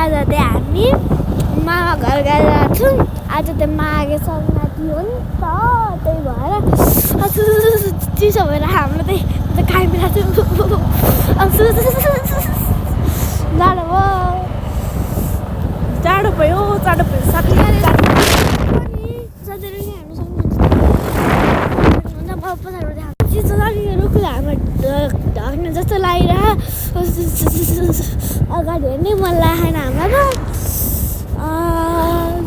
आज चाहिँ हामी मामा घर गएर छौँ। आज त माघे सङ्क्रान्ति हो नि त, त्यही भएर चिसो भएर हाम्रो चाहिँ खाइरहेको छु। जाडो भयो साथी चिसो रुखले हाम्रो ढक्ने जस्तो लागिरहेको अगाडि हेर्नै मन लागेन हाम्रो त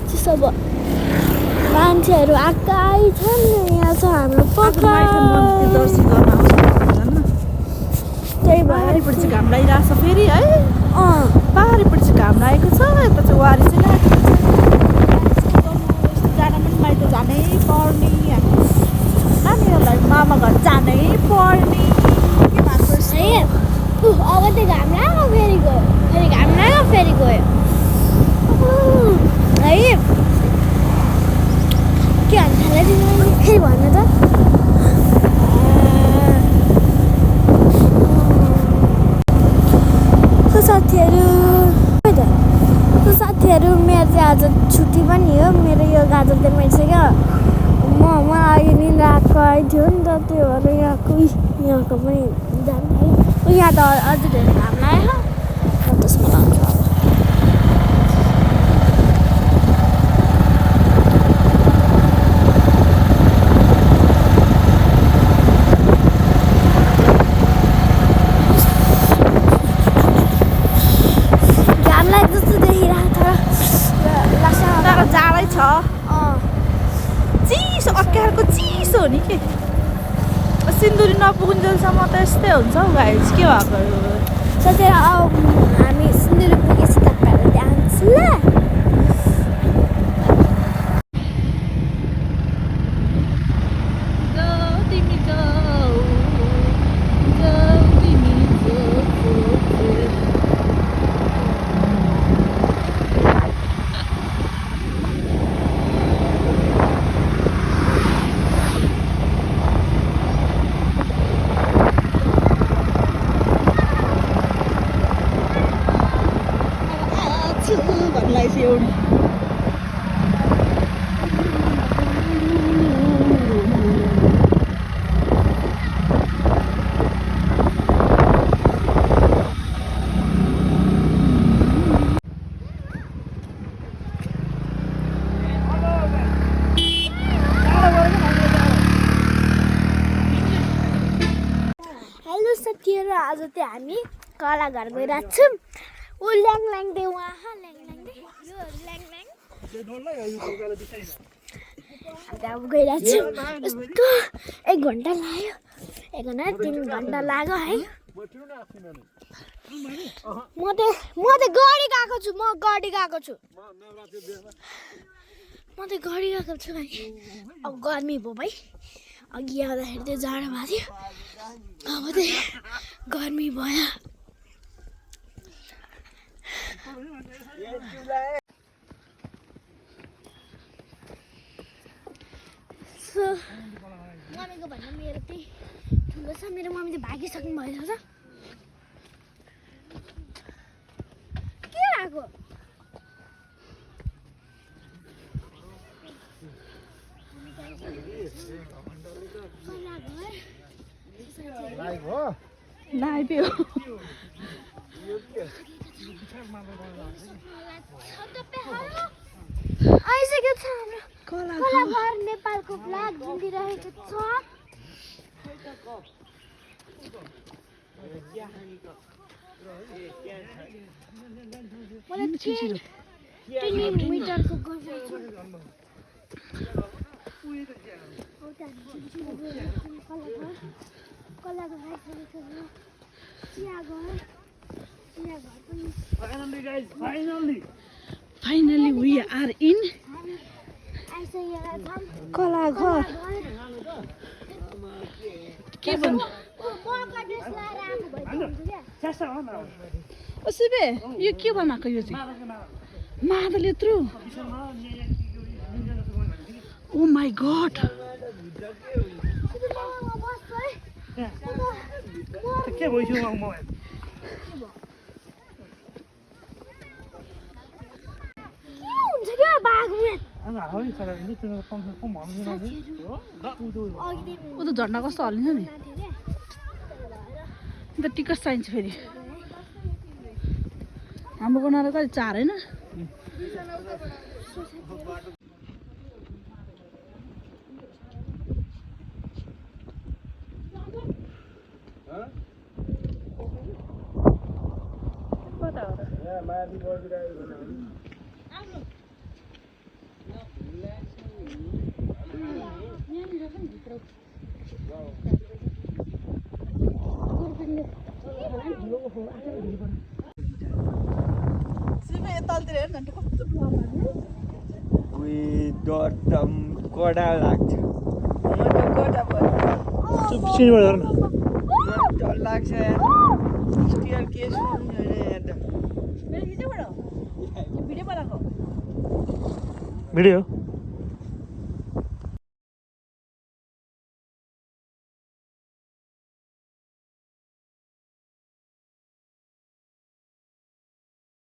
चिसो भयो। मान्छेहरू आएकै छन्। यहाँ छ हाम्रो त्यही भएर घाम लागिरहेको छ फेरि है। पहाडीपट्टि घाम लागेको छ, यता चाहिँ वारी चाहिँ लागेको छ। जान पनि माइत जानै पर्ने, नानीहरूलाई मामा घर जानै पर्ने के भएको है। अब त्यो घाम लाग्यो फेरि गयो, फेरि घाम लाग्यो फेरि गयो है। के भन्छ फेरि भन्नु त। साथीहरू मेरो चाहिँ आज छुट्टी पनि हो। मेरो यो गाजर चाहिँ मिल्सक्यो। मलाई निन्द्रा आएको थियो नि त, त्यो भएर यहाँको पनि जाने। यहाँ त अझै धेरै घाम लाग्यो। त्यसमा लाउँछु अब। चिसो अक्कारको चिसो हो नि के। सिन्दुरी नपुगुन्जेलसम्म त यस्तै हुन्छ हौ गाइस, के भएको सोचेर हामी सिन्दुरी पुगेपछि तपाईँहरू जान्छु ल। साथीहरू आज चाहिँ हामी कला घर गइरहेको छौँ। ऊ ल्याङ दे वहाँ ल्याङ दे यो ल्याङ अब गइरहेको छौँ। यस्तो 1 घन्टा लाग्यो, 1 घन्टा 3 घन्टा लाग्यो है। म चाहिँ गाडी गएको छु। भाइ। अब गर्मी भयो भाइ। अघि आउँदाखेरि चाहिँ जाडो भएको थियो, अब चाहिँ गर्मी भयो। मम्मीको भन्दा मेरो चाहिँ ठुलो छ। मेरो मम्मी चाहिँ भागिसक्नु भएको छ। के भएको लाइभ हो। आइसकेको छ हाम्रो कला घर। नेपालको फ्ल्याग झुन्डिरहेको छ। मलाई 10 मिटरको गर्छु। Finally we are in कला घर। के भन्नु ओसिबे यो के बनाएको? यो चाहिँ मादल यत्रो। ओ माई गॉड। के भयो म ऊ त झन्डा कस्तो हल्लिन्छ नि अन्त टिकट चाहिन्छ फेरि हाम्रो बनाएर कहिले 4 होइन कडा लाग्छ डर लाग्छ यार स्टियर केस भिडियो बनाएको भिडियो